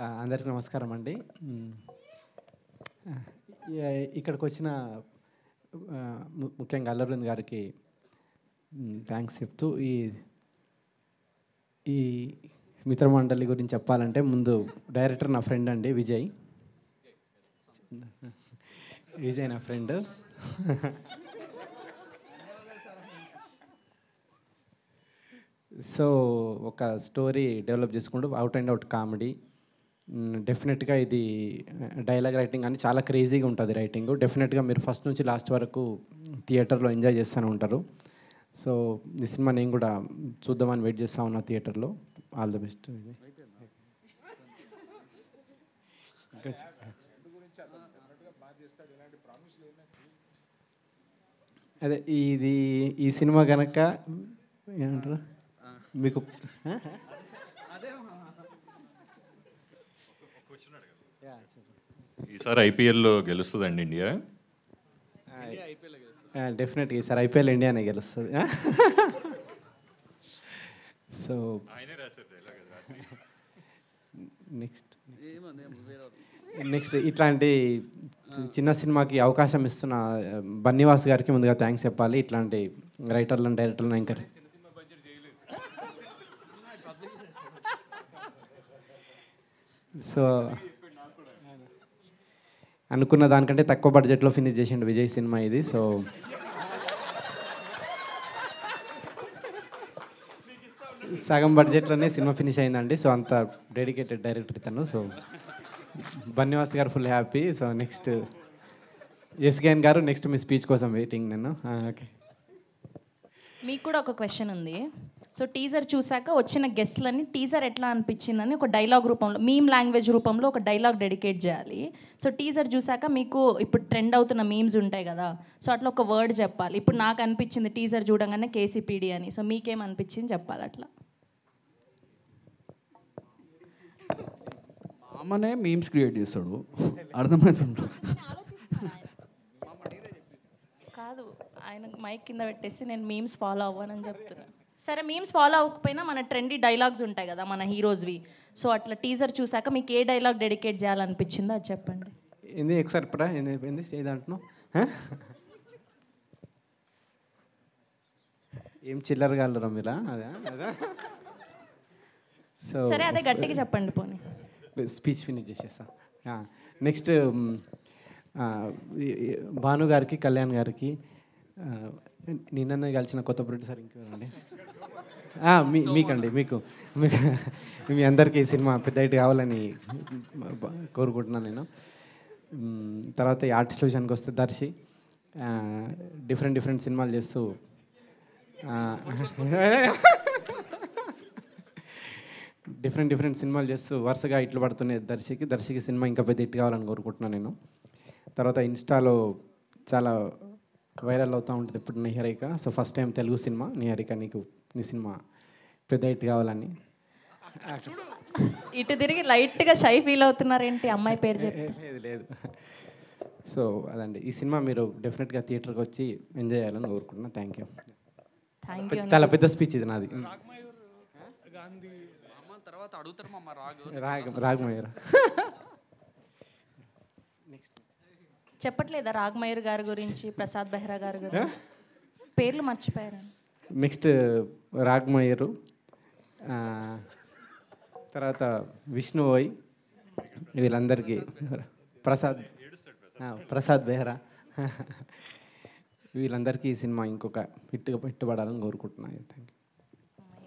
అందరికీ నమస్కారం అండి. ఇక్కడికి వచ్చిన ముఖ్యంగా అల్లబృంద్ గారికి థ్యాంక్స్ చెప్తూ ఈ మిత్రమండలి గురించి చెప్పాలంటే ముందు డైరెక్టర్ నా ఫ్రెండ్ అండి విజయ్ నా ఫ్రెండ్. సో ఒక స్టోరీ డెవలప్ చేసుకుంటూ అవుట్ అండ్ అవుట్ కామెడీ. డెఫినెట్గా ఇది డైలాగ్ రైటింగ్ అని చాలా క్రేజీగా ఉంటుంది రైటింగ్. డెఫినెట్గా మీరు ఫస్ట్ నుంచి లాస్ట్ వరకు థియేటర్లో ఎంజాయ్ చేస్తూనే ఉంటారు. సో ఈ సినిమా నేను కూడా చూద్దామని వెయిట్ చేస్తూ ఉన్నా థియేటర్లో. All the best. అదే ఈ సినిమా కనుక ఏమంటారు మీకు ఈసారి ఐపీఎల్లో గెలుస్తుందండి ఇండియా? డెఫినెట్గా ఈసారి ఐపీఎల్ ఇండియానే గెలుస్తుంది. సో నెక్స్ట్ ఇట్లాంటి చిన్న సినిమాకి అవకాశం ఇస్తున్న బన్నీవాస్ గారికి ముందుగా థ్యాంక్స్ చెప్పాలి. ఇట్లాంటి రైటర్లను డైరెక్టర్లను ఎంకరేజ్. సో అనుకున్న దానికంటే తక్కువ బడ్జెట్లో ఫినిష్ చేసిండు విజయ్ సినిమా ఇది. సో సగం బడ్జెట్లోనే సినిమా ఫినిష్ అయిందండి. సో అంత డెడికేటెడ్ డైరెక్టర్ ఇతను. సో బన్నివాస్ గారు full happy. So next SKN గారు నెక్స్ట్ మీ స్పీచ్ కోసం వెయిటింగ్ నేను. ఓకే, మీకు కూడా ఒక క్వశ్చన్ ఉంది. సో టీజర్ చూసాక వచ్చిన గెస్ట్లని టీజర్ ఎట్లా అనిపించిందని ఒక డైలాగ్ రూపంలో, మీమ్ లాంగ్వేజ్ రూపంలో ఒక డైలాగ్ డెడికేట్ చేయాలి. సో టీజర్ చూసాక మీకు ఇప్పుడు ట్రెండ్ అవుతున్న మీమ్స్ ఉంటాయి కదా, సో అట్లా ఒక వర్డ్ చెప్పాలి. ఇప్పుడు నాకు అనిపించింది టీజర్ చూడంగానే కేసీపీడీ అని. సో మీకేం అనిపించింది చెప్పాలి అట్లా. మామనే మీమ్స్ క్రియేట్ చేస్తాడు, అర్థమవుతుంది. కాదు, ఆయన మైక్ కింద పెట్టేసి నేను మీమ్స్ ఫాలో అవ్వనని చెప్తున్నాను. సరే, మీమ్స్ ఫాలో అవ్వకపోయినా మన ట్రెండీ డైలాగ్స్ ఉంటాయి కదా మన హీరోస్వి. సో అట్లా టీజర్ చూసాక మీకు ఏ డైలాగ్ డెడికేట్ చేయాలనిపించిందో అది చెప్పండి. ఏంది ఒకసారి పరా ఏంది ఏదంటున్నావు? ఏం చిల్లరగా అల్లరా మీరా? అదే అదే. సో సరే, అదే గట్టిగా చెప్పండి పోనీ. స్పీచ్ ఫినిష్ చేసేసా. నెక్స్ట్ భాను గారికి, కళ్యాణ్ గారికి, నిన్న కలిసిన కొత్త ప్రొడ్యూసర్ ఇంకెవరండి, మీకండి, మీకు మీ అందరికీ ఈ సినిమా పెద్ద హిట్ కావాలని కోరుకుంటున్నాను నేను. తర్వాత ఈ ఆర్టిస్ట్ విషయానికి వస్తే దర్శి డిఫరెంట్ సినిమాలు చేస్తూ డిఫరెంట్ సినిమాలు చేస్తూ వరుసగా ఇట్లు పడుతున్నాయి దర్శికి సినిమా ఇంకా పెద్ద హిట్ కావాలని కోరుకుంటున్నాను నేను. తర్వాత ఇన్స్టాలో చాలా వైరల్ అవుతూ ఉంటుంది ఇప్పుడు Niharika. So first time Telugu cinema Niharika, నీ సినిమా పెద్ద హిట్ కావాలని. ఇటు తిరిగి లైట్గా షై ఫీల్ అవుతున్నారేంటి అమ్మాయి పేరు చెప్పి? లేదు. సో అదండి, ఈ సినిమా మీరు డెఫినెట్గా థియేటర్కి వచ్చి ఎంజాయ్ చేయాలని కోరుకుంటున్నాను. Thank you. చాలా పెద్ద స్పీచ్ ఇది నాది. రాగమయూర్ చెప్పట్లేదా రాగమయూర్ గారి గురించి, ప్రసాద్ బెహ్రా గారి గురించి? పేర్లు మర్చిపోయారు. నెక్స్ట్ రాగమయూరు, తర్వాత విష్ణువోయ్, వీళ్ళందరికీ, ప్రసాద్ బెహ్రా, వీళ్ళందరికీ ఈ సినిమా ఇంకొక హిట్ పడాలని కోరుకుంటున్నాను. Thank you.